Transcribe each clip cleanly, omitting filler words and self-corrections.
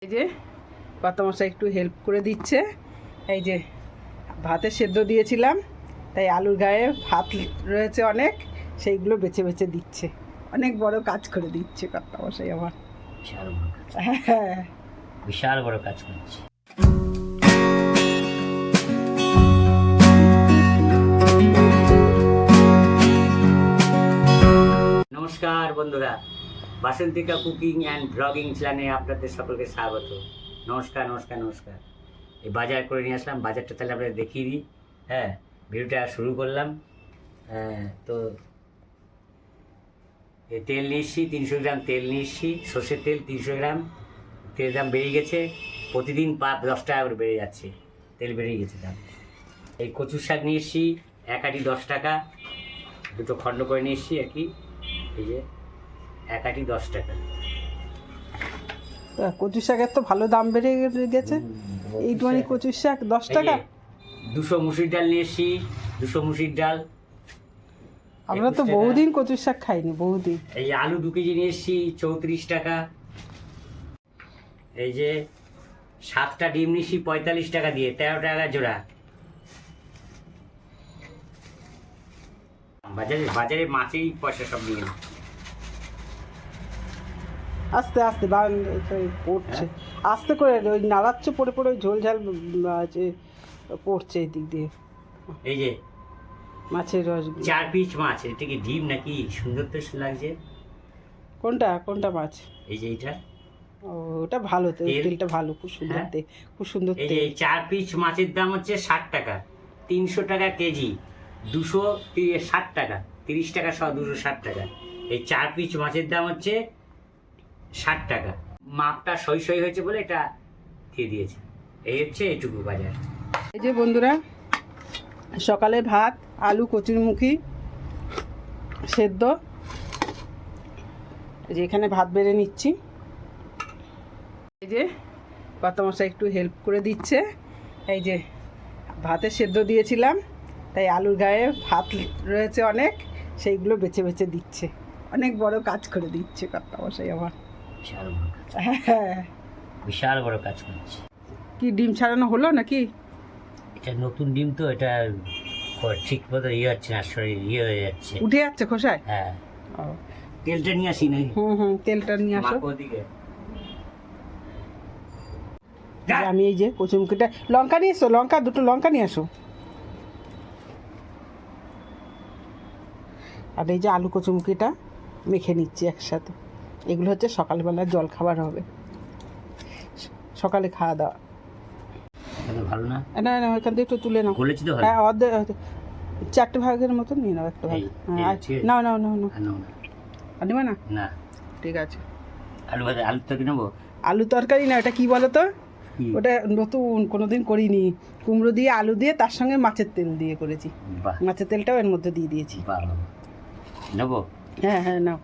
এই যে কর্তামশাই একটু হেল্প করে দিচ্ছে। এই যে ভাতে সেদ্ধ দিয়েছিলাম, তাই আলুর গায়ে ভাত রয়েছে অনেক, সেইগুলো বেছে বেছে দিচ্ছে। অনেক বড় কাজ করে দিচ্ছে কর্তামশাই আমার। বিশাল বড় কাজ, হ্যাঁ, বিশাল বড় কাজ করছে। নমস্কার বন্ধুরা, বাসন্তিকা কুকিং অ্যান্ড ব্লগিং চ্যানেলে আপনাদের সকলকে স্বাগত। নমস্কার নমস্কার নমস্কার। এই বাজার করে নিয়ে আসলাম, বাজারটা তাহলে আপনাদের দেখিয়ে দিই। হ্যাঁ, ভিডিওটা শুরু করলাম। তো এই তেল নিয়ে এসছি, 300 গ্রাম তেল নিয়ে এসছি, সর্ষের তেল 300 গ্রাম। তেলের দাম বেড়ে গেছে, প্রতিদিন 10 টাকা করে বেড়ে যাচ্ছে, তেল বেড়ে গেছে দাম। এই কচুর শাক নিয়ে এসছি, এক আটি 10 টাকা, দুটো খণ্ড করে নিয়ে এসছি আর কি। এই যে এক আটি 10 টাকা। কচু শাকের তো ভালো দাম বেড়ে গেছে। এইটুখানি কচুর শাক 10 টাকা। 200 মুসুরির ডাল নিয়ে এসছি, 200 মুসুরির ডাল। আমরা তো বহুদিন কচুর শাক খাইনি, বহুদিন। এই আলু 2 কেজি নিয়ে এসছি, 34 টাকা। এই যে 7টা ডিম নিয়েছি 45 টাকা দিয়ে, 13 টাকা জোড়া। বাজারে মাছেই পয়সা সব নিয়ে নাও। আস্তে আস্তে পড়ছে, আস্তে করে ওই নাড়াচ্ছে, পড়ে পড়ে ওই ঝোল ঝাল পড়ছে এই দিক দিয়ে। এই যে মাছের রস, 4 পিস মাছ। এটা কি ডিম নাকি? সুন্দর তো লাগছে। কোনটা কোনটা মাছ? এই যে এটা। ও, ওটা ভালো, তেলটা ভালো, খুব সুন্দর তেল, খুব সুন্দর এই তেল। যে 4 পিস মাছের দাম হচ্ছে 60 টাকা, 300 টাকা কেজি, 260 টাকা, 30 টাকা সহ 260 টাকা। এই 4 পিস মাছের দাম হচ্ছে 60 টাকা। মাপটা সই সই হয়েছে বলে এটা দিয়ে দিয়েছে। এই হচ্ছে এটুকু বাজার। এই যে বন্ধুরা, সকালে ভাত, আলু কচুরমুখী সেদ্ধ। এই যে এখানে ভাত বেড়ে নিচ্ছি। এই যে কর্তামশাই একটু হেল্প করে দিচ্ছে। এই যে ভাতে সেদ্ধ দিয়েছিলাম, তাই আলুর গায়ে ভাত রয়েছে অনেক, সেইগুলো বেছে বেছে দিচ্ছে। অনেক বড় কাজ করে দিচ্ছে কর্তামশাই আমার। বিশাল বড় কাজ, হ্যাঁ, বিশাল বড় কাজ করছে। কি ডিম ছাড়ানো হলো নাকি? এটা নতুন ডিম তো, এটা ঠিক মতো হচ্ছে না, শরীর হয়ে যাচ্ছে, উঠে যাচ্ছে খোসায়। হ্যাঁ। ও, তেলটা নিয়ে আসি নাকি? তেলটা নিয়ে আসো। ওদিকে আমি এই যে কচুরমুখিটা, লঙ্কা নিয়ে এসো, দুটো লঙ্কা নিয়ে আসো। আর এই যে আলু কচুরমুখিটা মেখে নিচ্ছি একসাথে। এগুলো হচ্ছে সকালবেলার জল খাবার হবে, সকালে খাওয়া দাওয়া। ভালো না? না না, ওইখান থেকে একটু তুলে নাও। বলেছি তো, হ্যাঁ, অর্ধেক 4টে ভাগের মতো নিয়ে নাও, একটা ভাগ। হ্যাঁ, নাও নাও নাও নাও। আর নেবে না? না, ঠিক আছে। আলু তরকারি নেবো। আলু তরকারি না, ওটা কি বলো তো, ওটা নতুন, কোনোদিন করিনি। কুমড়ো দিয়ে আলু দিয়ে তার সঙ্গে মাছের তেল দিয়ে করেছি। মাছের তেলটাও এর মধ্যে দিয়ে দিয়েছি। নেবো? হ্যাঁ হ্যাঁ, নাও।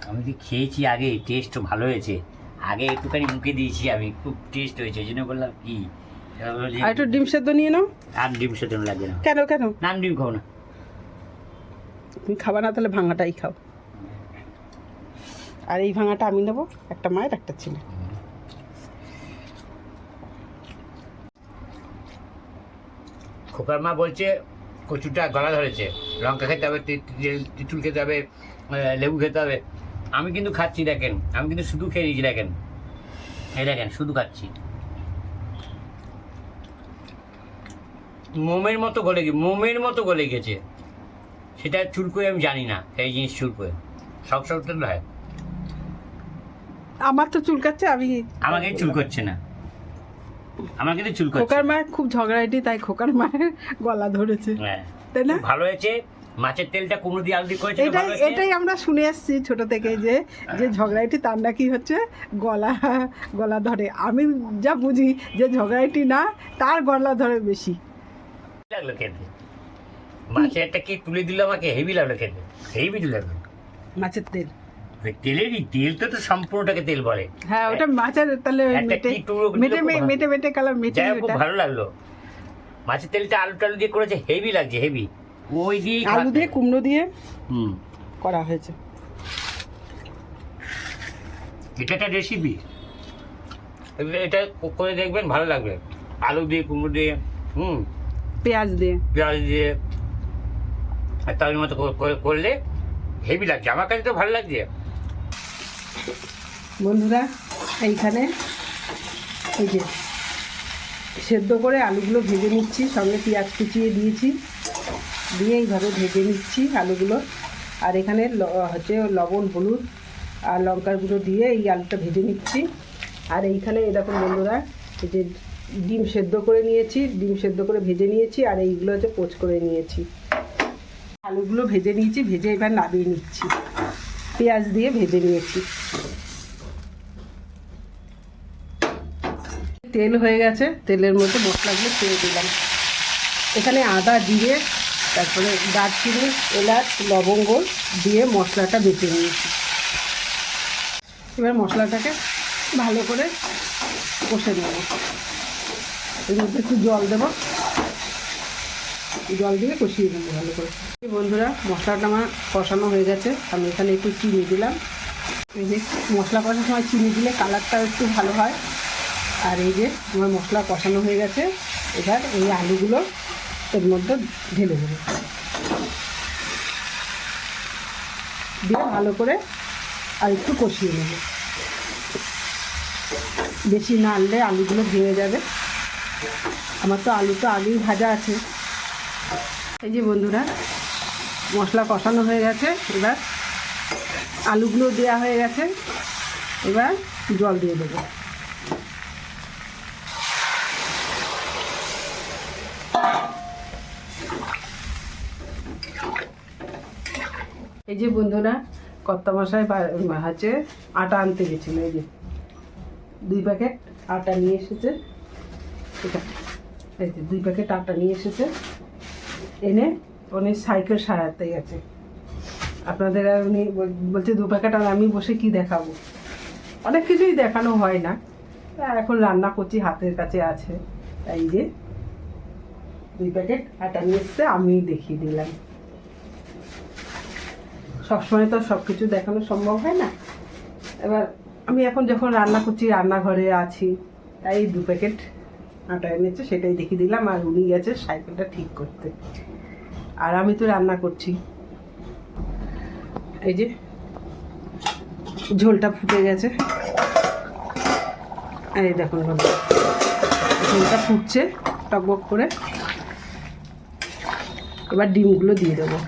আমি তো খেয়েছি আগে, টেস্ট ভালো হয়েছে। আগে একটুখানি মুখে দিয়েছি আমি, খুব টেস্ট হয়েছে, ওই জন্য বললাম কি। আর একটু ডিম সেদ্ধ নিয়ে নাও। আর ডিম সেদ্ধ লাগবে না। কেন কেন? না, ডিম খাও না। তুমি খাবা না, তাহলে ভাঙাটাই খাও। আর এই ভাঙাটা আমি নেবো, একটা মায়ের একটা ছেলে। খোকার মা বলছে কচুটা গলা ধরেছে, লঙ্কা খেতে হবে, তেঁতুল খেতে হবে, লেবু খেতে হবে। আমি কিন্তু খাচ্ছি, দেখেন, আমি কিন্তু শুধু খেয়ে নিয়েছি, দেখেন, এই দেখেন, শুধু খাচ্ছি। মোমের মতো গলে গেছে। সেটা চুলকোয় আমি জানি না, এই জিনিস চুলকোয় সব তো নয়। আমার তো চুলকাচ্ছে, আমাকে চুল করছে না, আমার কিন্তু চুল করছে। খোকার মায়ের খুব ঝগড়াইটি, তাই খোকার মায়ের গলা ধরেছে। হ্যাঁ, তাই না? ভালো হয়েছে। মাছের তেলটা কুমড়ো দিয়ে আলু দিয়ে করেছে, এটাই আমরা শুনে এসেছি ছোট থেকে, যে ঝগড়াইটি তার নাকি হচ্ছে গলা ধরে। আমি যা বুঝি যে ঝগড়াইটি না, তার গলা ধরে বেশি। লাগলো খেতে, মাছের একটা কি তুলে দিল আমাকে, হেভি লাগলো খেতে, হেভি লাগলো। মাছের তেল, তেল তো সম্পূর্ণটাকে তেল বলে। হ্যাঁ, ওটা মাছের, তাহলে মেটে কালার মেটে, খুব ভালো লাগলো। মাছের তেলটা আলু টালু দিয়ে করেছে, হেভি লাগছে, হেভি। ওই দিয়ে আলু দিয়ে কুমড়ো দিয়ে করা হয়েছে। এটা একটা রেসিপি, এটা করে দেখবেন ভালো লাগবে। আলু দিয়ে, কুমড়ো দিয়ে, পেঁয়াজ দিয়ে তার মতো করলে হেভি লাগছে, আমার কাছে তো ভালো লাগছে। বন্ধুরা এইখানে এই যে সেদ্ধ করে আলুগুলো ভেজে নিচ্ছি, সঙ্গে পেঁয়াজ কুচিয়ে দিয়েছি, দিয়ে এইভাবে ভেজে নিচ্ছি আলুগুলো। আর এখানে হচ্ছে লবণ, হলুদ আর লঙ্কার গুঁড়ো দিয়ে এই আলুটা ভেজে নিচ্ছি। আর এইখানে এরকম বন্ধুরা এই যে ডিম সেদ্ধ করে নিয়েছি, ডিম সেদ্ধ করে ভেজে নিয়েছি, আর এইগুলো হচ্ছে পোচ করে নিয়েছি। আলুগুলো ভেজে নিয়েছি, ভেজে এবার নামিয়ে নিচ্ছি, পেঁয়াজ দিয়ে ভেজে নিয়েছি। তেল হয়ে গেছে, তেলের মধ্যে মশলাগুলো ছেড়ে দিলাম। এখানে আদা, জিরে, তারপরে দারচিনি, এলাচ, লবঙ্গ দিয়ে মশলাটা বেটে নিয়েছি। এবার মশলাটাকে ভালো করে কষে নেব। এর মধ্যে একটু জল দেবো, জল দিয়ে কষিয়ে দেবো ভালো করে। বন্ধুরা মশলাটা আমার কষানো হয়ে গেছে, আমি এখানে একটু চিনি দিলাম। এই যে মশলা কষার সময় চিনি দিলে কালারটাও একটু ভালো হয়। আর এই যে আমার মশলা কষানো হয়ে গেছে, এবার এই আলুগুলো এর মধ্যে ঢেলে দেবো, দিয়ে ভালো করে আর একটু কষিয়ে নেব। বেশি নাড়লে আলুগুলো ভেঙে যাবে। আমার তো আলু তো আগেই ভাজা আছে। এই যে বন্ধুরা মশলা কষানো হয়ে গেছে, এবার আলুগুলো দেওয়া হয়ে গেছে, এবার জল দিয়ে দেবো। এই যে বন্ধুরা কর্তামশাই হচ্ছে আটা আনতে গেছিলো, এই যে 2 প্যাকেট আটা নিয়ে এসেছে। এটা এই যে 2 প্যাকেট আটা নিয়ে এসেছে, এনে উনি সাইকেল সারাতে গেছে। আপনাদের আর উনি বলছে 2 প্যাকেট, আর আমি বসে কি দেখাবো, অনেক কিছুই দেখানো হয় না, এখন রান্না করছি, হাতের কাছে আছে। তাই যে 2 প্যাকেট আটা নিয়ে এসছে, আমি দেখিয়ে দিলাম। সবসময় তো সব কিছু দেখানো সম্ভব হয় না। এবার আমি এখন যখন রান্না করছি, রান্নাঘরে আছি, তাই 2 প্যাকেট আটা এনেছে, সেটাই দেখিয়ে দিলাম। আর উনি গেছে সাইকেলটা ঠিক করতে, আর আমি তো রান্না করছি। এই যে ঝোলটা ফুটে গেছে, এই দেখুন ঝোলটা ফুটছে টকবক করে। এবার ডিমগুলো দিয়ে দেবো।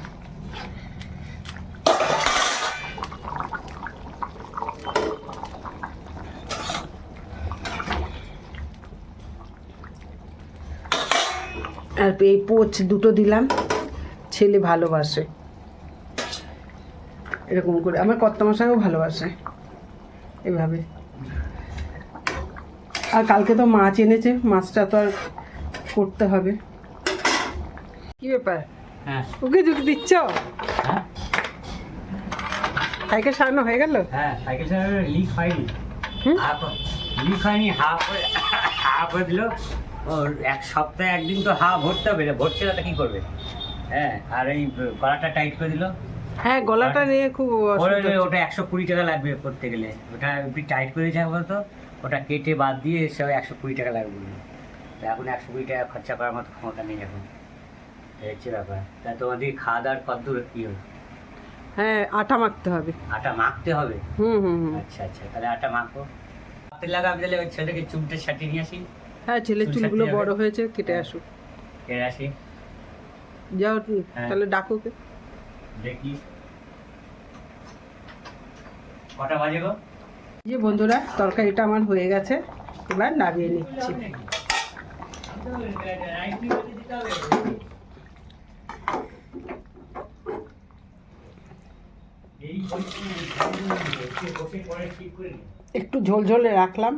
আর এই পোচ দুটো দিলাম, ছেলে ভালোবাসে এরকম করে, আমার কর্তামশাইও ভালোবাসে এভাবে। আর কালকে তো মাছ এনেছে, মাছটা তো আর করতে হবে। কি ব্যাপার, ওকে ঢুকে দিচ্ছ? সাইকেল সারানো হয়ে গেল? হ্যাঁ, সাইকেল সারানো লিক হয়নি, লিক হয়নি, হাফ হয়ে দিল। ওর 1 সপ্তাহে 1 দিন তো ভরতে হবে, ভরছে না তো কী করবে। হ্যাঁ, আর এই গলাটা টাইট করে দিল। হ্যাঁ, গলাটা নিয়ে খুব ওটা 120 টাকা লাগবে করতে গেলে, ওটা একটু টাইট করে দিয়েছে বলতো, ওটা কেটে বাদ দিয়ে সব 120 টাকা লাগবে। এখন 120 টাকা খরচা করার মতো ক্ষমতা নেই এখন, হচ্ছে ব্যাপার। তা তোমাদের খাওয়া দাওয়ার কতদূর কী হবে? হ্যাঁ, আটা মাখতে হবে। আটা মাখতে হবে? হুম। আচ্ছা, তাহলে আটা মাখো। হাতে লাগাবে, তাহলে ওই ছেলেকে চুলটা ছাটিয়ে নিয়ে আসি। হ্যাঁ, ছেলের চুলগুলো বড় হয়েছে, কেটে আসুক। কেটে আসি, যাও তাহলে ডাকো কে দেখি কটা বাজে গো। যে বন্ধুরা তরকারিটা আমার হয়ে গেছে, এবার নামিয়ে নিচ্ছি। একটু ঝোলঝোলে রাখলাম,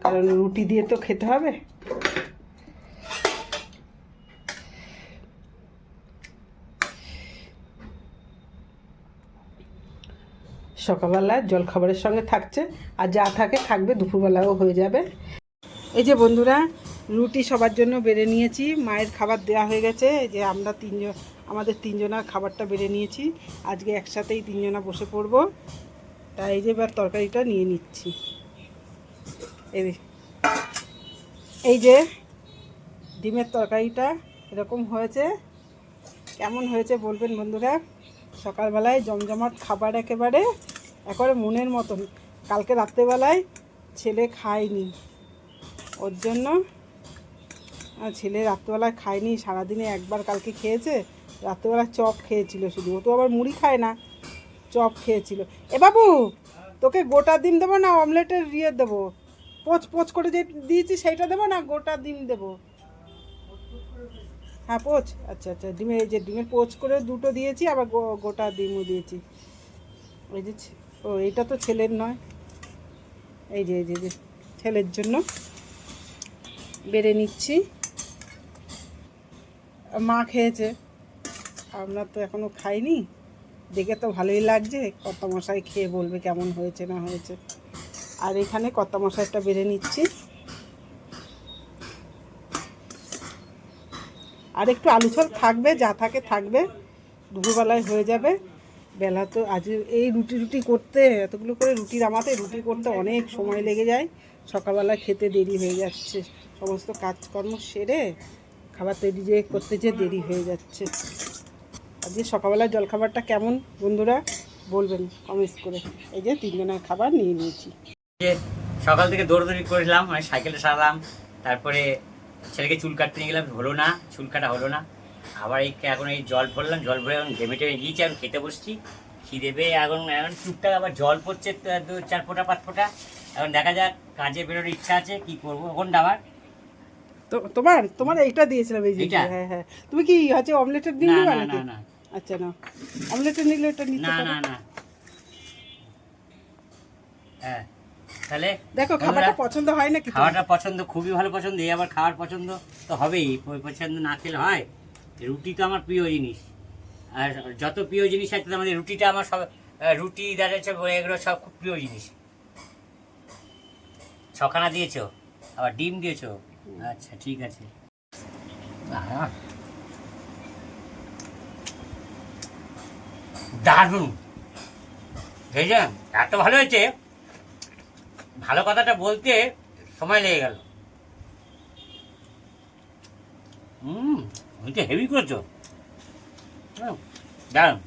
কারণ রুটি দিয়ে তো খেতে হবে। সকালবেলা জলখাবারের সঙ্গে থাকছে, আর যা থাকবে দুপুরবেলাও হয়ে যাবে। এই যে বন্ধুরা রুটি সবার জন্য বেড়ে নিয়েছি, মায়ের খাবার দেওয়া হয়ে গেছে। এই যে আমরা আমাদের 3 জনার খাবারটা বেড়ে নিয়েছি, আজকে একসাথেই 3 জনা বসে পড়বো। তাই এই যে এবার তরকারিটা নিয়ে নিচ্ছি। এই যে ডিমের তরকারিটা এরকম হয়েছে। কেমন হয়েছে বলবেন বন্ধুরা। সকালবেলায় জমজমাট খাবার, একেবারে মনের মতন। কালকে রাত্রেবেলায় ছেলে খায়নি, ওর জন্য ছেলে রাত্রেবেলায় খায়নি, সারাদিনে একবার কালকে খেয়েছে। রাত্রেবেলা চপ খেয়েছিল শুধু, ও তো আবার মুড়ি খায় না, চপ খেয়েছিল। এ বাবু, তোকে গোটা ডিম দেবো না অমলেটের দেবো? পোচ পোচ করে যে দিয়েছি সেইটা দেবো না গোটা ডিম দেবো? হ্যাঁ পোচ, আচ্ছা আচ্ছা, ডিমের এই যে ডিমের পোচ করে দুটো দিয়েছি, আবার গোটা ডিমও দিয়েছি। ওই যে ও এইটা তো ছেলের নয়, এই যে ছেলের জন্য বেড়ে নিচ্ছি। মা খেয়েছে, আমরা তো এখনও খাইনি। দেখে তো ভালোই লাগছে, কর্তামশাই খেয়ে বলবে কেমন হয়েছে না হয়েছে। আর এখানে কর্তামশাইটা বেড়ে নিচ্ছি। আর একটু আলু ঝোল থাকবে, যা থাকে থাকবে, দুপুরবেলায় হয়ে যাবে। বেলা তো আজ এই রুটি করতে, এতগুলো করে রুটি নামাতে, রুটি করতে অনেক সময় লেগে যায়। সকালবেলা খেতে দেরি হয়ে যাচ্ছে, সমস্ত কাজকর্ম সেরে খাবার তৈরি করতে যে দেরি হয়ে যাচ্ছে। আজকে সকালবেলার জলখাবারটা কেমন বন্ধুরা বলবেন কমেন্টস করে। এই যে 3 জনের খাবার নিয়ে নিয়েছি। সকাল থেকে দৌড়দৌড়ি করলাম, মানে সাইকেলে সারলাম, তারপরে ছেলেকে চুল কাটতে নিয়ে গেলাম, হলো না, চুল কাটা হলো না। আবার এখন এই জল ভরলাম, জল ভরে এখন ঘেমে টেমে গিয়েছি, এখন খেতে বসছি। খিদে পেয়ে এখন টুকটাক আবার জল পড়ছে 2-4 ফোঁটা 5 ফোঁটা। এখন দেখা যাক, কাজে বেরোর ইচ্ছা আছে, কি করবো। কোনটা আমার? তো তোমার এইটা দিয়েছিলাম, এই যে হ্যাঁ হ্যাঁ। তুমি কি হচ্ছে অমলেটের ডিম দিবা নাকি? না। আচ্ছা না, অমলেটের নিলে এটা নিতে পারো। না। হ্যাঁ, তাহলে দেখো খাবারটা পছন্দ হয় নাকি? খাওয়াটা পছন্দ, খুবই ভালো পছন্দ। এই আবার খাওয়ার পছন্দ তো হবেই, পছন্দ না খেলে হয়? রুটি তো আমার প্রিয় জিনিস, আর যত প্রিয় জিনিস আছে আমাদের রুটিটা আমার সব, রুটি দাঁড়াচ্ছে এগুলো সব খুব প্রিয় জিনিস। 6খানা দিয়েছো, আবার ডিম দিয়েছো, আচ্ছা ঠিক আছে। দারুণ বুঝলেন, এত ভালো হয়েছে, ভালো কথাটা বলতে সময় লেগে গেল। ওইটা হেভি করেছো, দারুণ।